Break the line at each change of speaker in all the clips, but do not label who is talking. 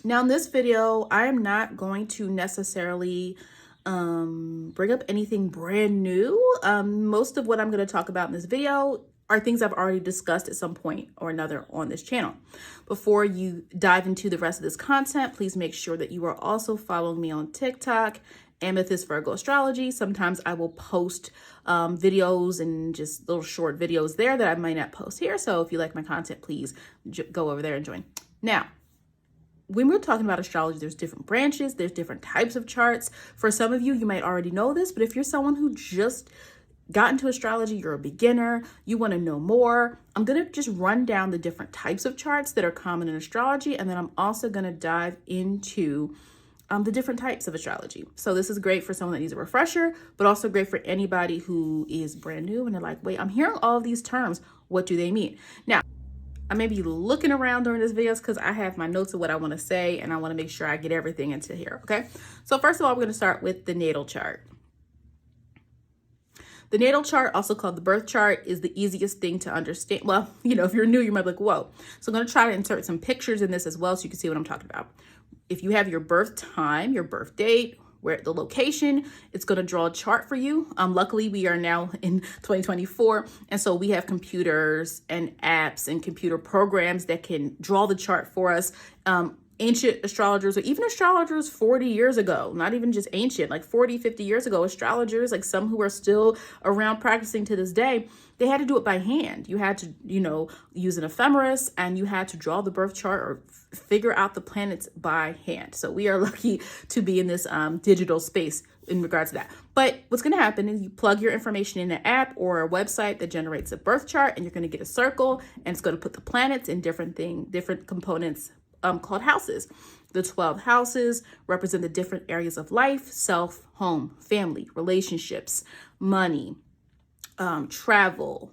Now in this video, I am not going to necessarily bring up anything brand new. Most of what I'm going to talk about in this video are things I've already discussed at some point or another on this channel. Before you dive into the rest of this content, please make sure that you are also following me on TikTok, Amethyst Virgo Astrology. Sometimes I will post videos and just little short videos there that I might not post here. So if you like my content, please go over there and join. Now, when we're talking about astrology, there's different branches, there's different types of charts. For some of you, you might already know this, but if you're someone who just got into astrology, you're a beginner, you want to know more, I'm going to just run down the different types of charts that are common in astrology. And then I'm also going to dive into the different types of astrology. So this is great for someone that needs a refresher, but also great for anybody who is brand new and they're like, wait, I'm hearing all of these terms. What do they mean? Now, I may be looking around during this video because I have my notes of what I want to say and I want to make sure I get everything into here, okay? So first of all, we're going to start with the natal chart. The natal chart, also called the birth chart, is the easiest thing to understand. Well, if you're new, you might be like, whoa. So I'm going to try to insert some pictures in this as well so you can see what I'm talking about. If you have your birth time, your birth date, where the location, it's going to draw a chart for you. Luckily, we are now in 2024. And so we have computers and apps and computer programs that can draw the chart for us. Ancient astrologers, or even astrologers 40 years ago, not even just ancient, like 40, 50 years ago, astrologers, like some who are still around practicing to this day, they had to do it by hand. You had to, use an ephemeris and you had to draw the birth chart or figure out the planets by hand. So we are lucky to be in this digital space in regards to that. But what's going to happen is you plug your information in an app or a website that generates a birth chart, and you're going to get a circle, and it's going to put the planets in different components called houses. The 12 houses represent the different areas of life: self, home, family, relationships, money, travel,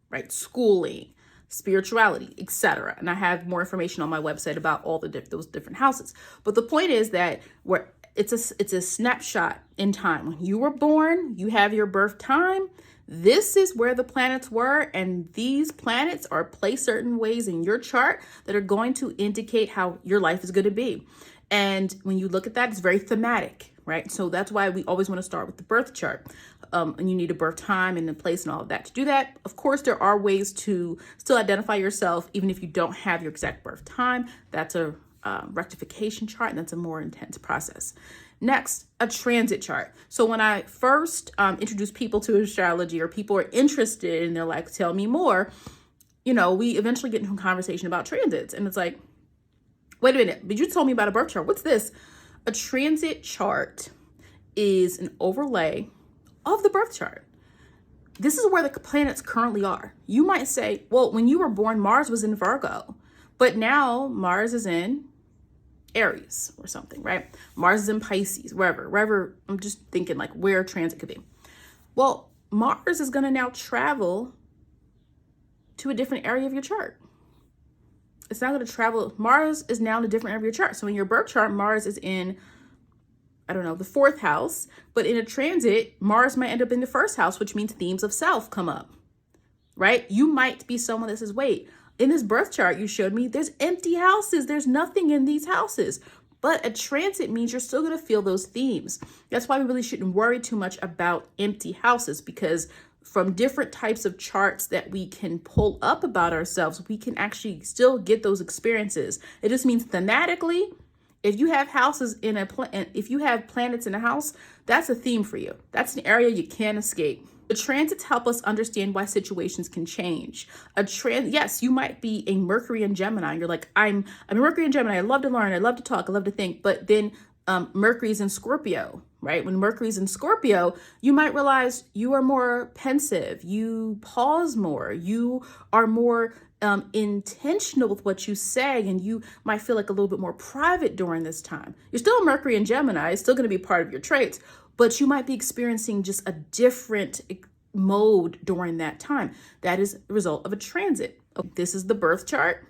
right, schooling, spirituality, etc. And I have more information on my website about all those different houses. But the point is that it's a snapshot in time. When you were born, you have your birth time. This is where the planets were, and these planets are placed certain ways in your chart that are going to indicate how your life is going to be. And when you look at that, it's very thematic, right? So that's why we always want to start with the birth chart. And you need a birth time and a place and all of that. To do that, of course, there are ways to still identify yourself, even if you don't have your exact birth time. That's a rectification chart, and that's a more intense process. Next, a transit chart. So when I first introduce people to astrology, or people are interested and they're like, tell me more, we eventually get into a conversation about transits. And it's like, wait a minute, but you told me about a birth chart. What's this? A transit chart is an overlay of the birth chart. This is where the planets currently are. You might say, well, when you were born, Mars was in Virgo, but now Mars is in Aries or something, right? Mars is in Pisces, wherever. I'm just thinking like where transit could be. Well, Mars is going to now travel to a different area of your chart. It's not going to travel. Mars is now in a different area of your chart. So in your birth chart, Mars is in, the fourth house, but in a transit, Mars might end up in the first house, which means themes of self come up, right? You might be someone that says, wait, in this birth chart you showed me, there's empty houses. There's nothing in these houses. But a transit means you're still going to feel those themes. That's why we really shouldn't worry too much about empty houses, because from different types of charts that we can pull up about ourselves, we can actually still get those experiences. It just means thematically, if you have houses if you have planets in a house, that's a theme for you. That's an area you can't escape. The transits help us understand why situations can change. Yes, you might be a Mercury and Gemini. You're like, I'm a Mercury and Gemini. I love to learn. I love to talk. I love to think. But then Mercury's in Scorpio, right? When Mercury's in Scorpio, you might realize you are more pensive. You pause more. You are more intentional with what you say, and you might feel like a little bit more private during this time. You're still a Mercury and Gemini. It's still going to be part of your traits, but you might be experiencing just a different mode during that time. That is a result of a transit. This is the birth chart.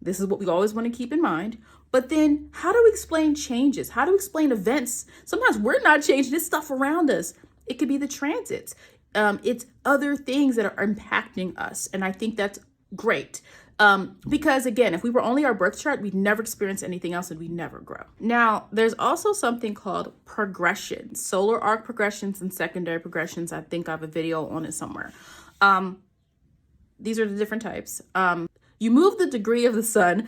This is what we always want to keep in mind. But then how do we explain changes? How do we explain events? Sometimes we're not changing this stuff around us. It could be the transits. It's other things that are impacting us. And I think that's great. Because again, if we were only our birth chart, we'd never experience anything else and we'd never grow. Now, there's also something called progressions, solar arc progressions and secondary progressions. I think I have a video on it somewhere. These are the different types. You move the degree of the sun,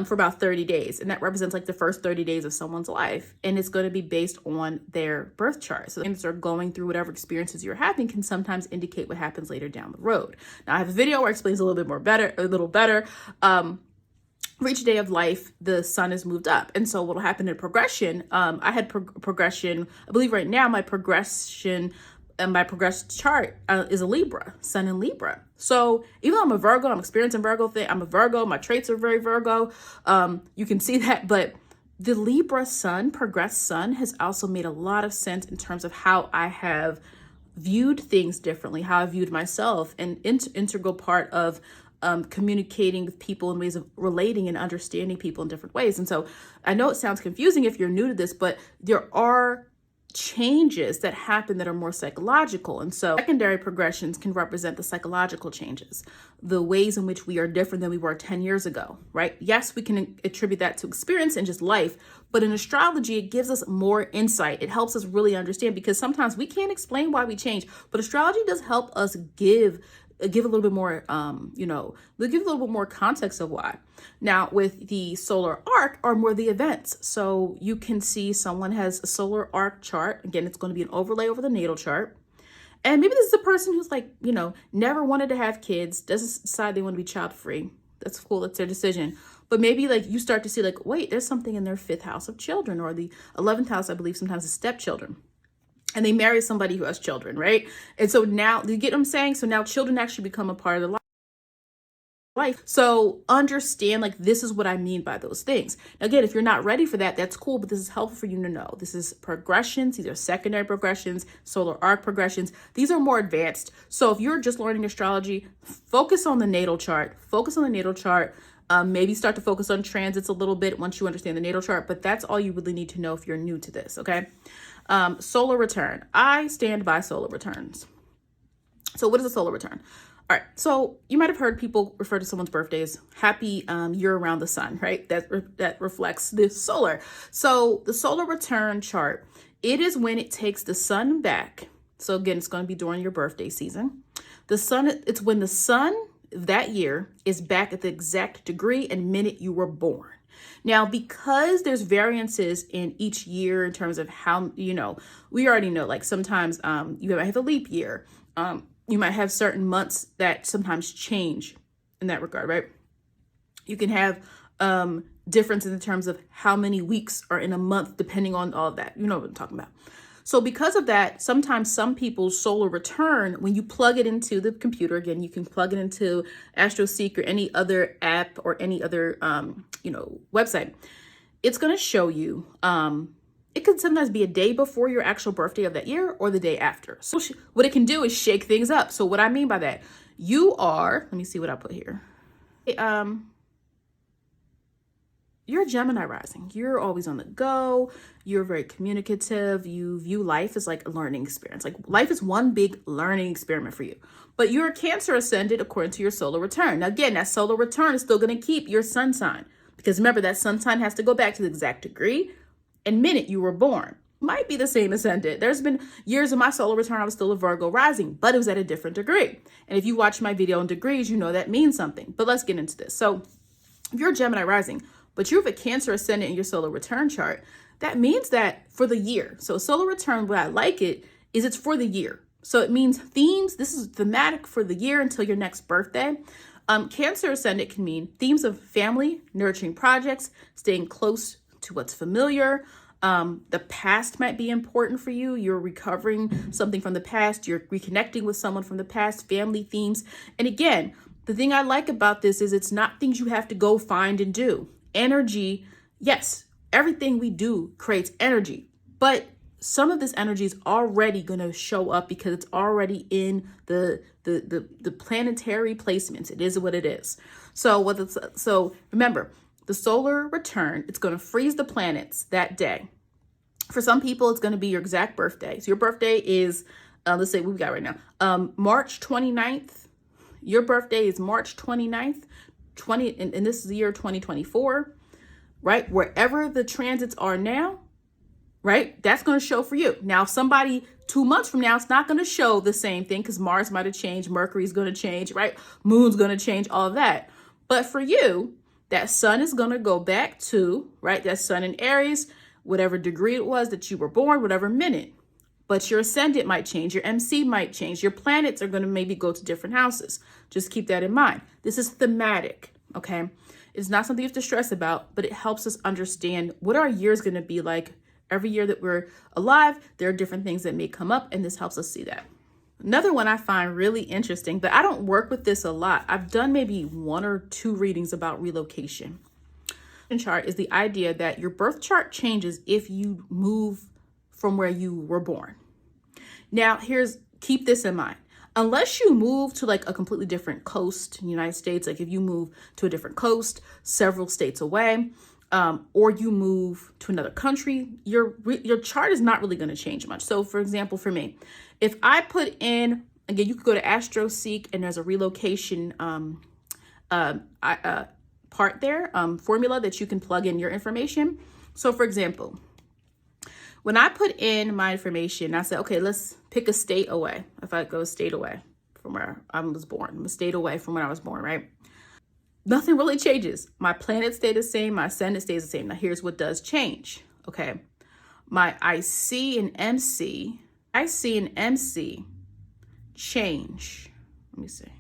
for about 30 days. And that represents like the first 30 days of someone's life. And it's going to be based on their birth chart. So things are going through whatever experiences you're having can sometimes indicate what happens later down the road. Now I have a video where it explains a little better. For each day of life, the sun is moved up. And so what will happen in progression, I had progression, I believe right now my progression and my progressed chart is a Libra, sun in Libra. So even though I'm a Virgo, I'm experiencing Virgo thing. I'm a Virgo. My traits are very Virgo. You can see that. But the Libra sun, progressed sun, has also made a lot of sense in terms of how I have viewed things differently, how I viewed myself, and integral part of communicating with people in ways of relating and understanding people in different ways. And so I know it sounds confusing if you're new to this, but there are changes that happen that are more psychological. And so secondary progressions can represent the psychological changes, the ways in which we are different than we were 10 years ago, right? Yes, we can attribute that to experience and just life, but in astrology, it gives us more insight. It helps us really understand, because sometimes we can't explain why we change, but astrology does help us give a little bit more, they'll give a little bit more context of why. Now with the solar arc are more the events. So you can see someone has a solar arc chart. Again, it's going to be an overlay over the natal chart. And maybe this is a person who's like, never wanted to have kids, doesn't decide they want to be child free. That's cool. That's their decision. But maybe like you start to see like, wait, there's something in their 5th house of children, or the 11th house, I believe sometimes is stepchildren. And they marry somebody who has children, right? And so now, you get what I'm saying? So now children actually become a part of the life. So understand, like, this is what I mean by those things. Now, again, if you're not ready for that, that's cool, but this is helpful for you to know. This is progressions. These are secondary progressions, solar arc progressions. These are more advanced. So if you're just learning astrology, focus on the natal chart. Maybe start to focus on transits a little bit once you understand the natal chart, but that's all you really need to know if you're new to this, okay? Solar return. I stand by solar returns. So what is a solar return? All right. So you might have heard people refer to someone's birthday as happy year around the sun, right? That reflects the solar. So the solar return chart, it is when it takes the sun back. So again, it's going to be during your birthday season. It's when the sun that year is back at the exact degree and minute you were born. Now, because there's variances in each year in terms of how, we already know, like sometimes you might have a leap year. You might have certain months that sometimes change in that regard, right? You can have differences in terms of how many weeks are in a month, depending on all of that. You know what I'm talking about. So because of that, sometimes some people's solar return, when you plug it into the computer, again, you can plug it into AstroSeek or any other app or any other, website, it's going to show you, it could sometimes be a day before your actual birthday of that year or the day after. So what it can do is shake things up. So what I mean by that, let me see what I put here. You're a Gemini rising. You're always on the go. You're very communicative. You view life as like a learning experience. Like life is one big learning experiment for you. But you're a Cancer ascendant according to your solar return. Now, again, that solar return is still going to keep your sun sign. Because remember, that sun sign has to go back to the exact degree and minute you were born. Might be the same ascendant. There's been years of my solar return, I was still a Virgo rising, but it was at a different degree. And if you watch my video on degrees, you know that means something. But let's get into this. So if you're a Gemini rising, but you have a Cancer ascendant in your solar return chart, that means that for the year. So solar return, what I like it is it's for the year. So it means themes. This is thematic for the year until your next birthday. Cancer ascendant can mean themes of family, nurturing projects, staying close to what's familiar. The past might be important for you. You're recovering something from the past. You're reconnecting with someone from the past, family themes. And again, the thing I like about this is it's not things you have to go find and do. Energy, yes, everything we do creates energy, but some of this energy is already going to show up because it's already in the planetary placements. It is what it is. So remember, the solar return, it's going to freeze the planets that day. For some people, it's going to be your exact birthday. So your birthday is, let's say what we got right now, March 29th. your birthday is March 29th, and this is the year 2024, right? Wherever the transits are now, right? That's going to show for you. Now, somebody 2 months from now, it's not going to show the same thing because Mars might have changed. Mercury's going to change, right? Moon's going to change, all of that. But for you, that sun is going to go back to, right? That sun in Aries, whatever degree it was that you were born, whatever minute. But your ascendant might change. Your MC might change. Your planets are going to maybe go to different houses. Just keep that in mind. This is thematic, okay? It's not something you have to stress about, but it helps us understand what our year is going to be like. Every year that we're alive, there are different things that may come up, and this helps us see that. Another one I find really interesting, but I don't work with this a lot. I've done maybe 1 or 2 readings about relocation. Chart is the idea that your birth chart changes if you move from where you were born. Now, keep this in mind. Unless you move to like a completely different coast in the United States, like if you move to a different coast, several states away, or you move to another country, your chart is not really going to change much. So for example, for me, if I put in, again, you could go to AstroSeek and there's a relocation part there, formula that you can plug in your information. So for example, when I put in my information, I said, okay, let's pick a state away. If I go a state away from where I was born, I'm a state away from when I was born, right? Nothing really changes. My planets stay the same. My ascendant stays the same. Now here's what does change. Okay. My IC and MC change. Let me see.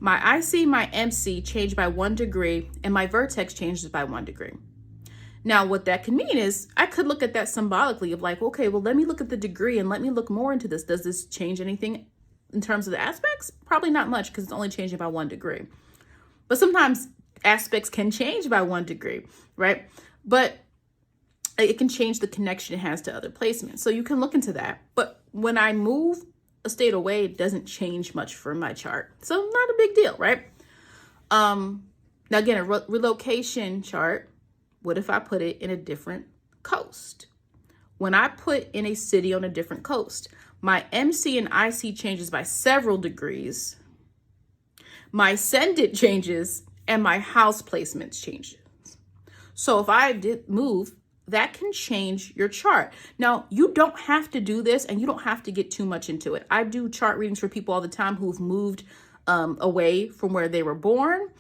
My IC, my MC change by 1 degree, and my vertex changes by 1 degree. Now, what that can mean is I could look at that symbolically of like, okay, well, let me look at the degree and let me look more into this. Does this change anything in terms of the aspects? Probably not much because it's only changing by 1 degree. But sometimes aspects can change by 1 degree, right? But it can change the connection it has to other placements. So you can look into that. But when I move a state away, it doesn't change much for my chart. So not a big deal, right? Now again, a relocation chart, what if I put it in a different coast? When I put in a city on a different coast, my MC and IC changes by several degrees. My ascendant changes and my house placements changes. So if I did move, that can change your chart. Now, you don't have to do this and you don't have to get too much into it. I do chart readings for people all the time who've moved away from where they were born,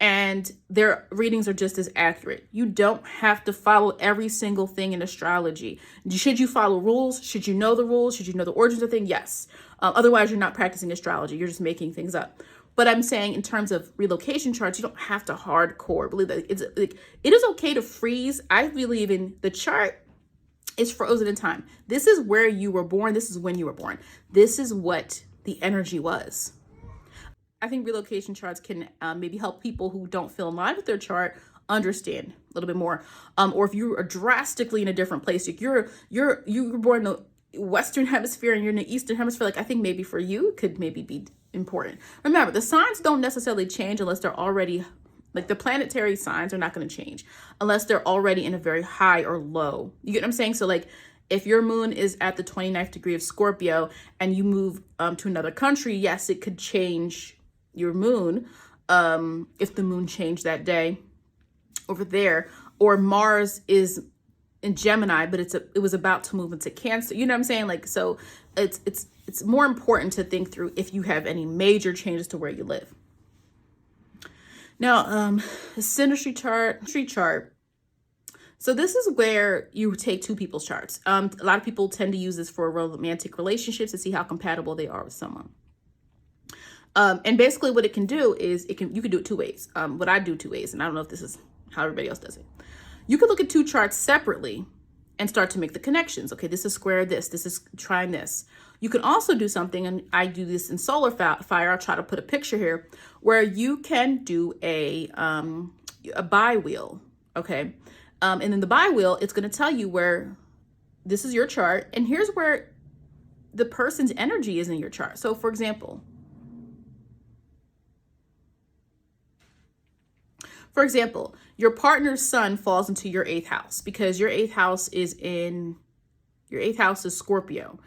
and their readings are just as accurate. You don't have to follow every single thing in astrology. Should you follow rules? Should you know the rules? Should you know the origins of things? Yes. Otherwise, you're not practicing astrology. You're just making things up. But I'm saying in terms of relocation charts, you don't have to hardcore believe that it is okay to freeze. I believe in the chart is frozen in time. This is where you were born. This is when you were born. This is what the energy was. I think relocation charts can maybe help people who don't feel in line with their chart understand a little bit more. Or if you are drastically in a different place, like you were born in the Western hemisphere and you're in the Eastern hemisphere, like I think maybe for you it could maybe be important. Remember, the signs don't necessarily change unless they're already, like the planetary signs are not going to change unless they're already in a very high or low. You get what I'm saying? So like if your moon is at the 29th degree of Scorpio and you move to another country, yes, it could change your moon if the moon changed that day over there. Or Mars is in Gemini, but it was about to move into Cancer. You know what I'm saying? Like, so it's more important to think through if you have any major changes to where you live. Now, the Synastry chart. So this is where you take two people's charts. A lot of people tend to use this for romantic relationships to see how compatible they are with someone. And basically what it can do is you can do it 2 ways. What I do 2 ways, and I don't know if this is how everybody else does it. You could look at 2 charts separately and start to make the connections. Okay, this is square this is trine this. You can also do something, and I do this in Solar Fire. I'll try to put a picture here where you can do a bi-wheel. Okay, and in the bi-wheel, it's going to tell you where this is your chart, and here's where the person's energy is in your chart. So, for example, your partner's sun falls into your 8th house because your 8th house is Scorpio.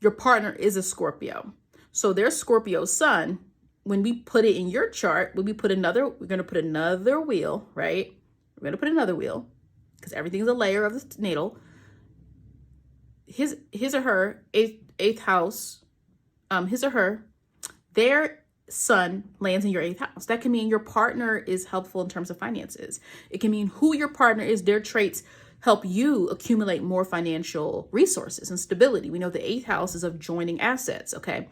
Your partner is a Scorpio. So their Scorpio sun, when we put it in your chart, we're going to put another wheel, right? We're going to put another wheel because everything's a layer of the natal. His or her eighth house, his or her, their sun lands in your 8th house. That can mean your partner is helpful in terms of finances. It can mean who your partner is, their traits help you accumulate more financial resources and stability. We know the 8th house is of joining assets. Okay.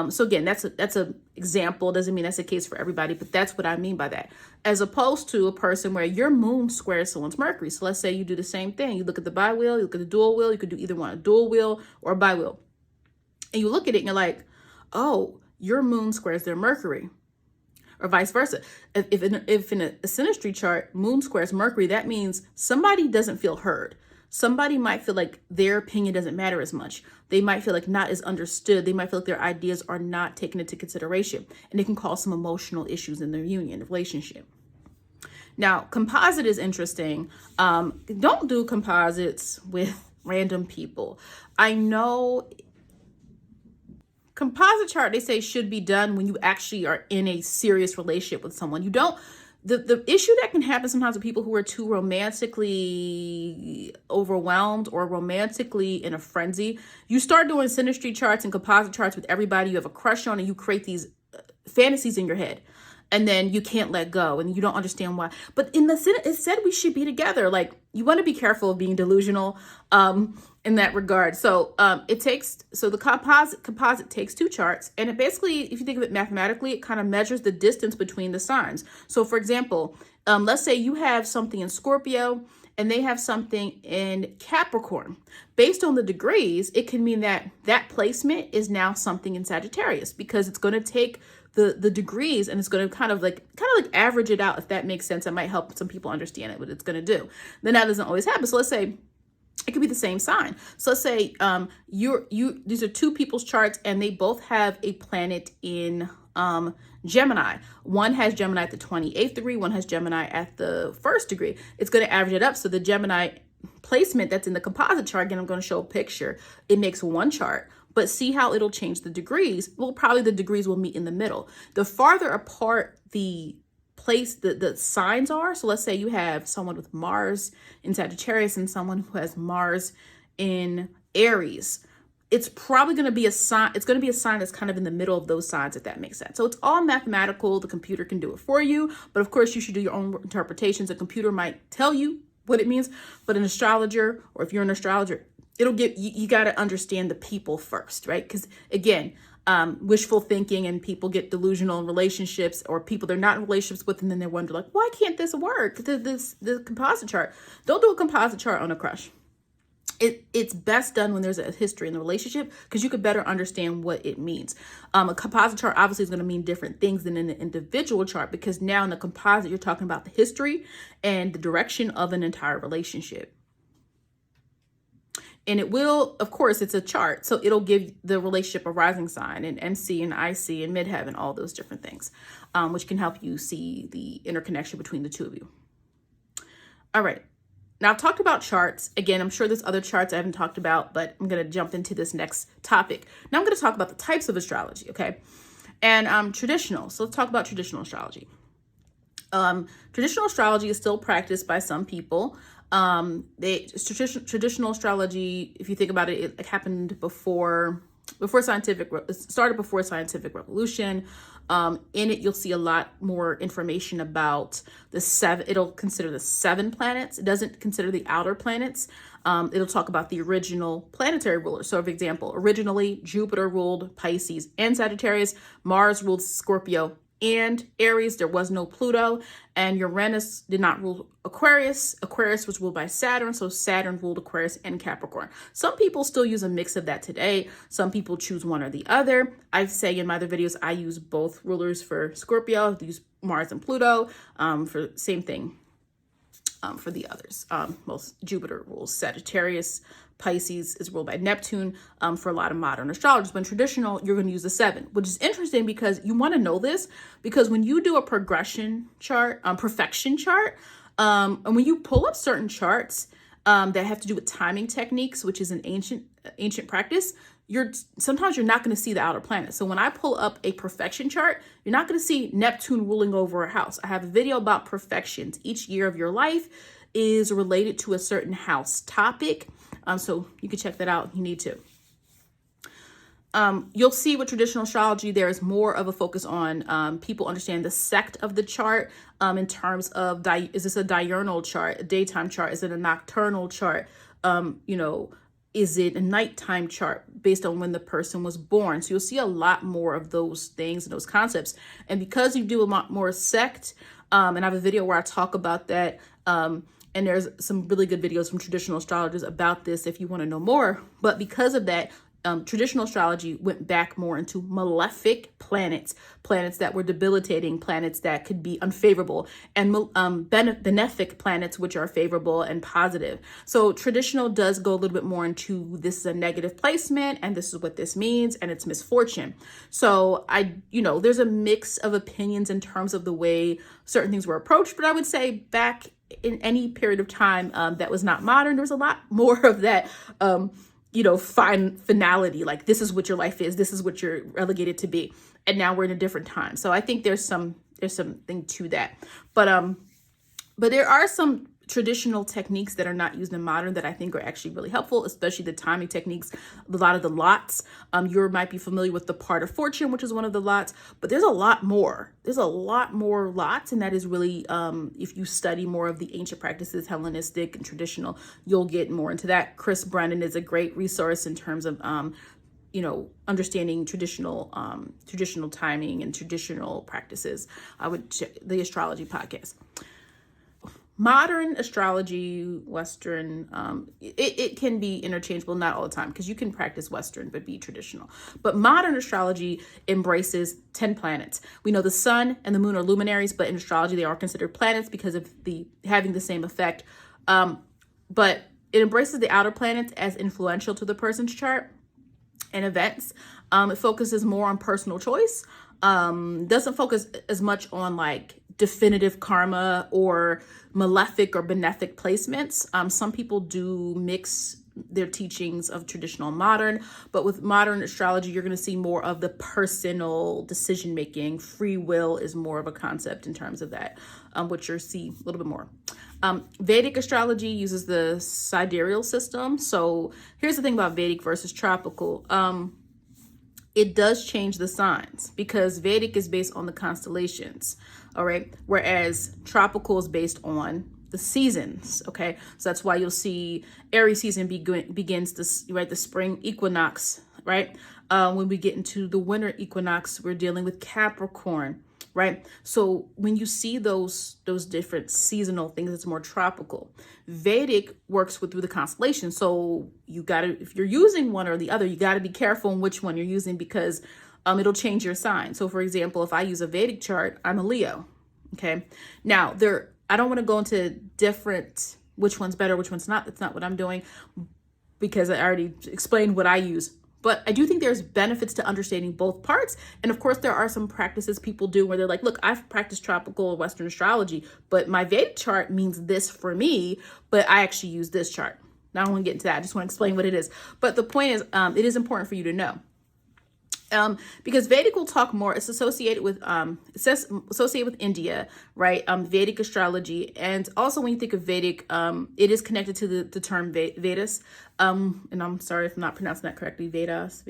So again, that's a example. Doesn't mean that's the case for everybody, but that's what I mean by that. As opposed to a person where your moon squares someone's Mercury. So let's say you do the same thing. You look at the bi-wheel, you look at the dual wheel. You could do either one, a dual wheel or a bi-wheel. And you look at it and you're like, oh, your moon squares their Mercury, or vice versa. If in a synastry chart, moon squares Mercury, that means somebody doesn't feel heard. Somebody might feel like their opinion doesn't matter as much. They might feel like not as understood. They might feel like their ideas are not taken into consideration, and it can cause some emotional issues in their union, relationship. Now, composite is interesting. Don't do composites with random people. I know composite chart, they say, should be done when you actually are in a serious relationship with someone. You don't, the issue that can happen sometimes with people who are too romantically overwhelmed or romantically in a frenzy, you start doing synastry charts and composite charts with everybody you have a crush on, and you create these fantasies in your head. And then you can't let go and you don't understand why. But in the Senate, it said we should be together. Like, you want to be careful of being delusional in that regard. So the composite takes 2 charts, and it basically, if you think of it mathematically, it kind of measures the distance between the signs. So for example, let's say you have something in Scorpio and they have something in Capricorn. Based on the degrees, it can mean that placement is now something in Sagittarius, because it's going to take the degrees and it's going to kind of like average it out, if that makes sense. That might help some people understand it, what it's going to do. Then that doesn't always happen. So let's say it could be the same sign. So let's say these are 2 people's charts and they both have a planet in Gemini. One has Gemini at the 28th degree, one has Gemini at the 1st degree. It's going to average it up. So the Gemini placement that's in the composite chart, again, I'm going to show a picture. It makes 1 chart. But see how it'll change the degrees. Well, probably the degrees will meet in the middle. The farther apart the signs are, so let's say you have someone with Mars in Sagittarius and someone who has Mars in Aries, it's probably going to be a sign. It's going to be a sign that's kind of in the middle of those signs, if that makes sense. So it's all mathematical. The computer can do it for you, but of course you should do your own interpretations. A computer might tell you what it means, but an astrologer, or if you're an astrologer, it'll get you got to understand the people first, right? Because again, wishful thinking, and people get delusional in relationships, or people they're not in relationships with, and then they wonder like, why can't this work? The composite chart. Don't do a composite chart on a crush. It's best done when there's a history in the relationship, because you could better understand what it means. A composite chart obviously is going to mean different things than in an individual chart, because now in the composite you're talking about the history and the direction of an entire relationship. And it will, of course, it's a chart, so it'll give the relationship a rising sign, and NC and IC and midheaven, all those different things, which can help you see the interconnection between the 2 of you. All right. Now, I've talked about charts. Again, I'm sure there's other charts I haven't talked about, but I'm going to jump into this next topic. Now I'm going to talk about the types of astrology, okay? And traditional. So let's talk about traditional astrology. Traditional astrology is still practiced by some people. Traditional astrology, if you think about it, it happened before scientific, it started before scientific revolution. In it, you'll see a lot more information about it'll consider the 7 planets. It doesn't consider the outer planets. It'll talk about the original planetary rulers. So for example, originally Jupiter ruled Pisces and Sagittarius, Mars ruled Scorpio and Aries. There was no Pluto, and Uranus did not rule Aquarius. Aquarius was ruled by Saturn, so Saturn ruled Aquarius and Capricorn. Some people still use a mix of that today. Some people choose one or the other. I say in my other videos, I use both rulers for Scorpio. I use Mars and Pluto for same thing for the others. Most Jupiter rules Sagittarius. Pisces is ruled by Neptune for a lot of modern astrologers. But in traditional, you're going to use the 7, which is interesting because you want to know this, because when you do a progression chart, perfection chart, and when you pull up certain charts that have to do with timing techniques, which is an ancient practice, sometimes you're not going to see the outer planets. So when I pull up a perfection chart, you're not going to see Neptune ruling over a house. I have a video about perfections. Each year of your life is related to a certain house topic. So you can check that out if you need to. You'll see with traditional astrology, there is more of a focus on people understand the sect of the chart in terms of, is this a diurnal chart, a daytime chart? Is it a nocturnal chart? Is it a nighttime chart based on when the person was born? So you'll see a lot more of those things and those concepts. And because you do a lot more sect, and I have a video where I talk about that, and there's some really good videos from traditional astrologers about this if you want to know more. But because of that, traditional astrology went back more into malefic planets, planets that were debilitating, planets that could be unfavorable, and benefic planets, which are favorable and positive. So traditional does go a little bit more into this is a negative placement, and this is what this means, and it's misfortune. So there's a mix of opinions in terms of the way certain things were approached, but I would say back in any period of time that was not modern, there was a lot more of that finality, like this is what your life is, this is what you're relegated to be. And now we're in a different time. So I think there's something to that. But there are some traditional techniques that are not used in modern that I think are actually really helpful, especially the timing techniques, a lot of the lots. You might be familiar with the part of fortune, which is one of the lots, but there's a lot more. There's a lot more lots, and that is really, if you study more of the ancient practices, Hellenistic and traditional, you'll get more into that. Chris Brennan is a great resource in terms of, understanding traditional timing and traditional practices. I would check the astrology podcast. Modern astrology, Western, it can be interchangeable, not all the time, because you can practice Western but be traditional. But modern astrology embraces 10 planets. We know the sun and the moon are luminaries, but in astrology they are considered planets because of having the same effect. But it embraces the outer planets as influential to the person's chart and events. It focuses more on personal choice. Doesn't focus as much on like definitive karma or malefic or benefic placements. Some people do mix their teachings of traditional and modern, but with modern astrology, you're going to see more of the personal decision making. Free will is more of a concept in terms of that, which you'll see a little bit more. Vedic astrology uses the sidereal system. So here's the thing about Vedic versus tropical. It does change the signs because Vedic is based on the constellations, all right? Whereas tropical is based on the seasons, okay? So that's why you'll see Aries season begins the spring equinox, right? When we get into the winter equinox, we're dealing with Capricorn, right? So when you see those different seasonal things, it's more tropical. Vedic works through the constellation. So if you're using one or the other, you gotta be careful in which one you're using because it'll change your sign. So for example, if I use a Vedic chart, I'm a Leo, okay? Now I don't wanna go into different, which one's better, which one's not. That's not what I'm doing because I already explained what I use. But I do think there's benefits to understanding both parts. And of course, there are some practices people do where they're like, look, I've practiced tropical or Western astrology, but my Vedic chart means this for me, but I actually use this chart. Now I don't want to get into that. I just want to explain what it is. But the point is, it is important for you to know. Because Vedic will talk more, it's associated with India, right? Vedic astrology. And also when you think of Vedic, it is connected to the term Vedas. And I'm sorry if I'm not pronouncing that correctly, Vedas,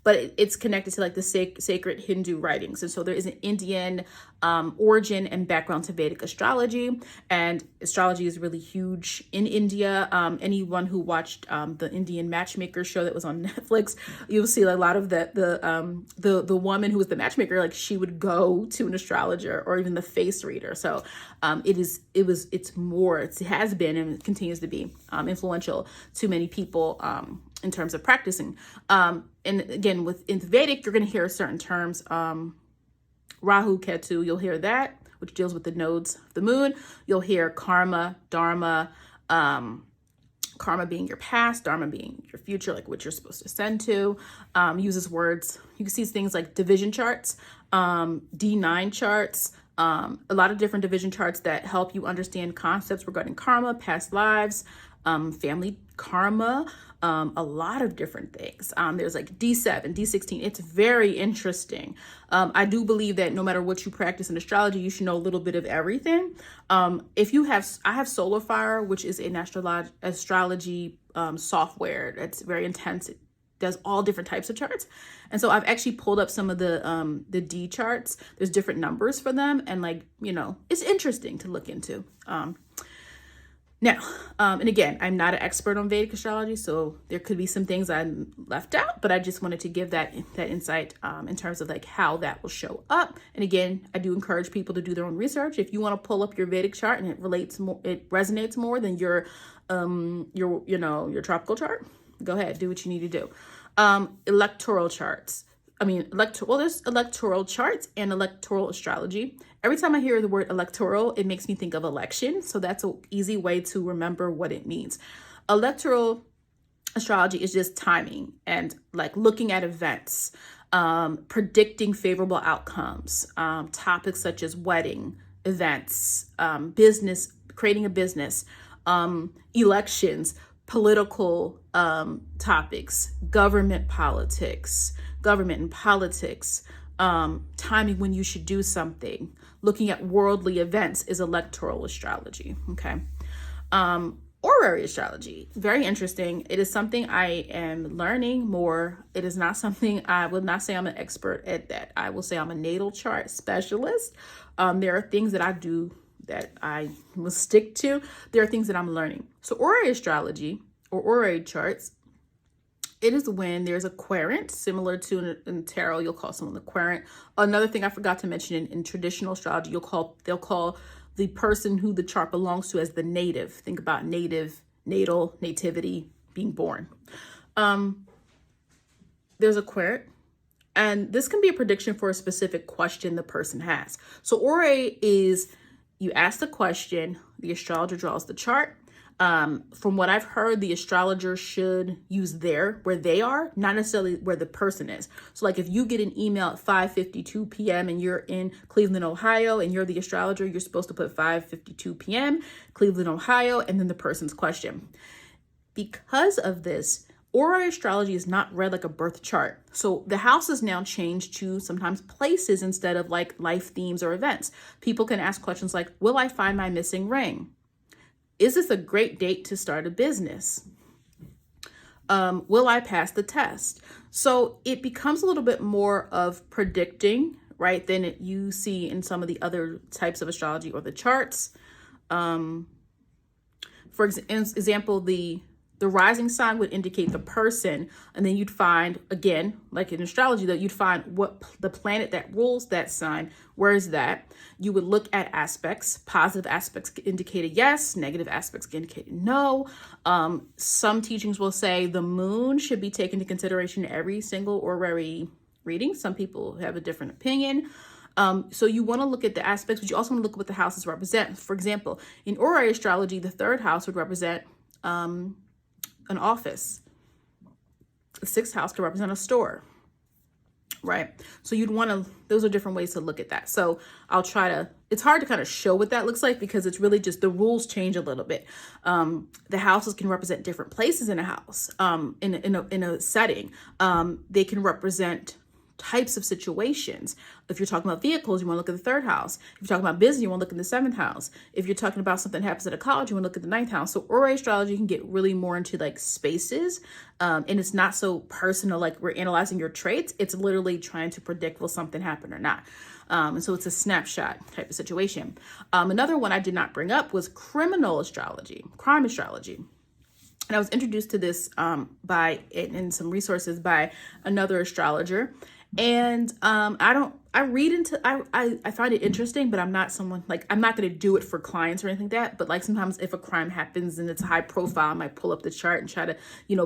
but it's connected to like the sacred Hindu writings. And so there is an Indian origin and background to Vedic astrology, and astrology is really huge in India. Anyone who watched the Indian matchmaker show that was on Netflix, you'll see a lot of the woman who was the matchmaker, like she would go to an astrologer or even the face reader. So it has been and continues to be influential to many people in terms of practicing. And again, in Vedic, you're going to hear certain terms, Rahu, Ketu, you'll hear that, which deals with the nodes of the moon. You'll hear karma, dharma, karma being your past, dharma being your future, like what you're supposed to ascend to. Uses words. You can see things like division charts, D9 charts, a lot of different division charts that help you understand concepts regarding karma, past lives, family karma, a lot of different things. There's like D7, D16. It's very interesting. I do believe that no matter what you practice in astrology, you should know a little bit of everything. If you have, I have Solar Fire, which is an astrology software that's very intense. It does all different types of charts. And so I've actually pulled up some of the D charts. There's different numbers for them. And like, you know, it's interesting to look into. Now, and again, I'm not an expert on Vedic astrology, so there could be some things I left out, but I just wanted to give that insight in terms of like how that will show up. And again, I do encourage people to do their own research. If you want to pull up your Vedic chart and it resonates more than your tropical chart, go ahead, do what you need to do. Electoral charts. There's electoral charts and electoral astrology. Every time I hear the word electoral, it makes me think of election. So that's an easy way to remember what it means. Electoral astrology is just timing and like looking at events, predicting favorable outcomes, topics such as wedding, events, business, creating a business, elections, political topics, government and politics, timing when you should do something, looking at worldly events is electoral astrology. Okay. Horary astrology, very interesting. It is something I am learning more. It is not something, I will not say I'm an expert at that. I will say I'm a natal chart specialist. There are things that I do that I will stick to. There are things that I'm learning. So horary astrology or horary charts, it is when there's a querent, similar to in tarot, you'll call someone the querent. Another thing I forgot to mention in traditional astrology, they'll call the person who the chart belongs to as the native. Think about native, natal, nativity, being born. There's a querent, and this can be a prediction for a specific question the person has. So horary is, you ask the question, the astrologer draws the chart. From what I've heard, the astrologer should use where they are, not necessarily where the person is. So like if you get an email at 5:52 p.m. and you're in Cleveland, Ohio, and you're the astrologer, you're supposed to put 5:52 p.m., Cleveland, Ohio, and then the person's question. Because of this, horary astrology is not read like a birth chart. So the house is now changed to sometimes places instead of like life themes or events. People can ask questions like, will I find my missing ring? Is this a great date to start a business? Will I pass the test? So it becomes a little bit more of predicting, right, than you see in some of the other types of astrology or the charts. For example, the rising sign would indicate the person, and then you'd find, again, like in astrology, that you'd find what the planet that rules that sign, where is that? You would look at aspects. Positive aspects indicated yes, negative aspects indicated no. Some teachings will say the moon should be taken into consideration in every single horary reading. Some people have a different opinion. So you want to look at the aspects, but you also want to look at what the houses represent. For example, in horary astrology, the third house would represent an office. The sixth house could represent a store, right? So you'd want to, those are different ways to look at that. So it's hard to kind of show what that looks like because it's really just the rules change a little bit. The houses can represent different places in a house, in a setting. They can represent types of situations. If you're talking about vehicles, you want to look at the third house. If you're talking about business, you want to look at the seventh house. If you're talking about something that happens at a college, you want to look at the ninth house. So horary astrology can get really more into like spaces. And it's not so personal, like we're analyzing your traits. It's literally trying to predict will something happen or not. And so it's a snapshot type of situation. Another one I did not bring up was crime astrology. And I was introduced to this in some resources by another astrologer. And I find it interesting, but I'm not someone like, I'm not going to do it for clients or anything like that. But like sometimes if a crime happens and it's high profile, I might pull up the chart and try to,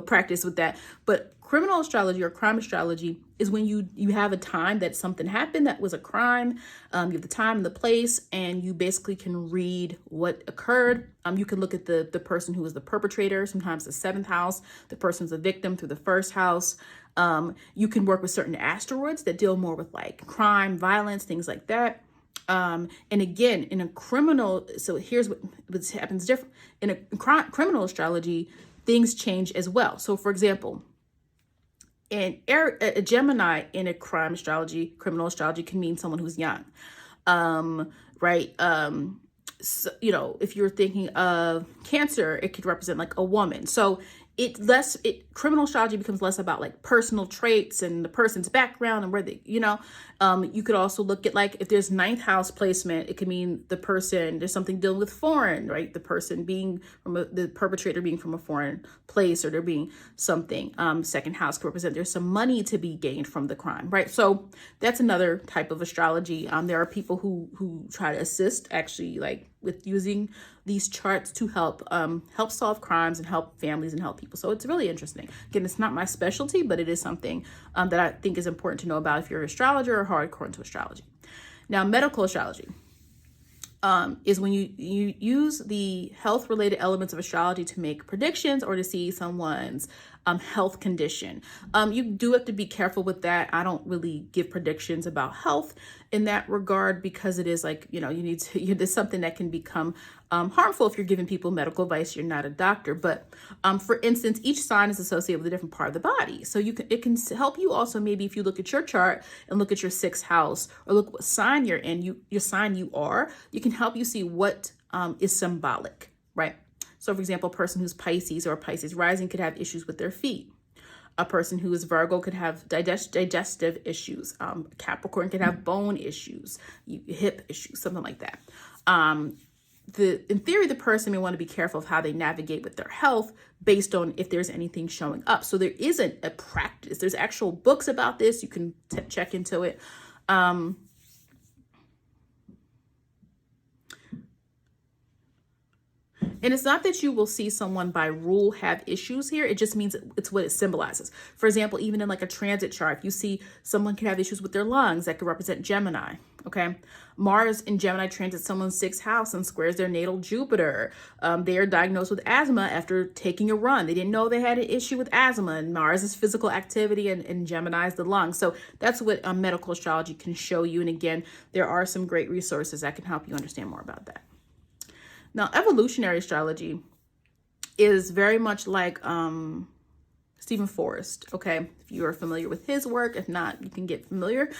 practice with that. But criminal astrology or crime astrology is when you have a time that something happened that was a crime. You have the time and the place, and you basically can read what occurred. You can look at the person who was the perpetrator, sometimes the seventh house, the person's a victim through the first house. You can work with certain asteroids that deal more with like crime, violence, things like that. And again, in a criminal, so here's what happens different. In a criminal astrology, things change as well. So for example, a Gemini in a criminal astrology can mean someone who's young. Right? So, if you're thinking of Cancer, it could represent like a woman. So criminal astrology becomes less about like personal traits and the person's background and where they, you could also look at like if there's ninth house placement, it could mean there's something dealing with foreign, right? The person being the perpetrator being from a foreign place, or there being something. Second house could represent there's some money to be gained from the crime, right? So that's another type of astrology. There are people who try to assist actually like with using these charts to help solve crimes and help families and help people. So it's really interesting. Again, it's not my specialty, but it is something that I think is important to know about if you're an astrologer or hardcore into astrology. Now, medical astrology is when you use the health-related elements of astrology to make predictions or to see someone's health condition. You do have to be careful with that. I don't really give predictions about health in that regard because it is like, you need to, there's something that can become harmful if you're giving people medical advice. You're not a doctor. But for instance, each sign is associated with a different part of the body. So it can help you also maybe if you look at your chart and look at your sixth house or look what sign you're in, your sign you are, you can help you see what is symbolic, right? So for example, a person who's Pisces or Pisces rising could have issues with their feet. A person who is Virgo could have digestive issues. Capricorn could have bone issues, hip issues, something like that. In theory, the person may want to be careful of how they navigate with their health based on if there's anything showing up. So there isn't a practice. There's actual books about this. You can check into it. And it's not that you will see someone by rule have issues here. It just means it's what it symbolizes. For example, even in like a transit chart, you see someone can have issues with their lungs that could represent Gemini. Okay. Mars in Gemini transits someone's sixth house and squares their natal Jupiter. They are diagnosed with asthma after taking a run. They didn't know they had an issue with asthma, and Mars is physical activity and Gemini is the lungs. So that's what medical astrology can show you. And again, there are some great resources that can help you understand more about that. Now, evolutionary astrology is very much like Stephen Forrest, okay? If you are familiar with his work, if not, you can get familiar.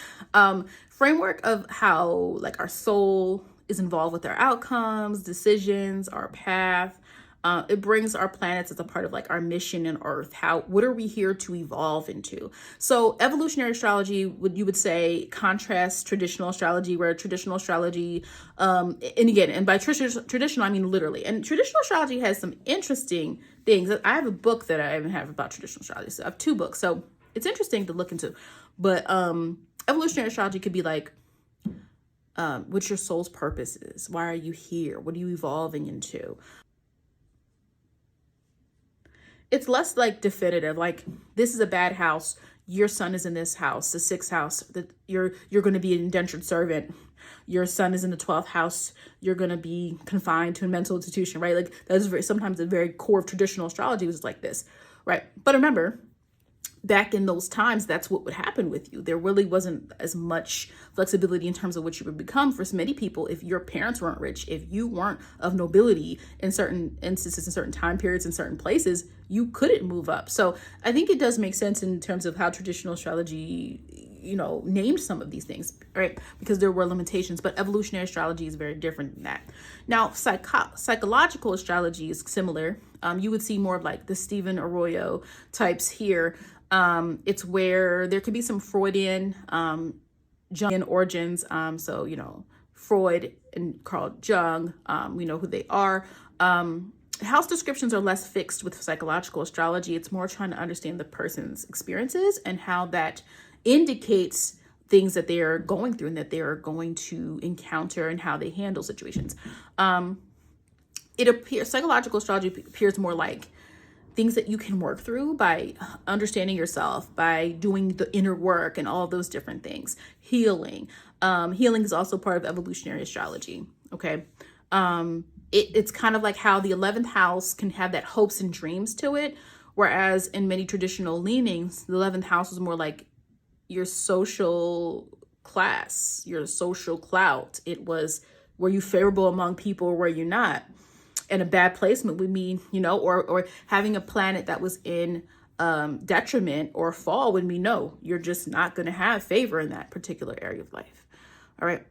Framework of how like our soul is involved with our outcomes, decisions, our path. It brings our planets as a part of like our mission in Earth. What are we here to evolve into? So evolutionary astrology, you would say, contrasts traditional astrology, where traditional astrology, and by traditional, I mean literally. And traditional astrology has some interesting things. I have a book that I even have about traditional astrology. So I have 2 books. So it's interesting to look into. But evolutionary astrology could be like, what your soul's purpose is. Why are you here? What are you evolving into? It's less like definitive, like this is a bad house. Your son is in this house, the 6th house, that you're going to be an indentured servant. Your son is in the 12th house. You're going to be confined to a mental institution, right? Like that's sometimes the very core of traditional astrology was like this, right? But remember, back in those times, that's what would happen with you. There really wasn't as much flexibility in terms of what you would become. For many people, if your parents weren't rich, if you weren't of nobility in certain instances, in certain time periods, in certain places, you couldn't move up. So I think it does make sense in terms of how traditional astrology, named some of these things, right? Because there were limitations, but evolutionary astrology is very different than that. Now, psychological astrology is similar. You would see more of like the Stephen Arroyo types here. It's where there could be some Freudian Jungian origins. So, Freud and Carl Jung, we know who they are. House descriptions are less fixed with psychological astrology. It's more trying to understand the person's experiences and how that indicates things that they are going through and that they are going to encounter and how they handle situations. Psychological astrology appears more like things that you can work through by understanding yourself, by doing the inner work and all of those different things. Healing. Healing is also part of evolutionary astrology. Okay. It's kind of like how the 11th house can have that hopes and dreams to it. Whereas in many traditional leanings, the 11th house is more like your social class, your social clout. It was, were you favorable among people or were you not? And a bad placement would mean, you know, or having a planet that was in detriment or fall would mean, no, you're just not going to have favor in that particular area of life. All right.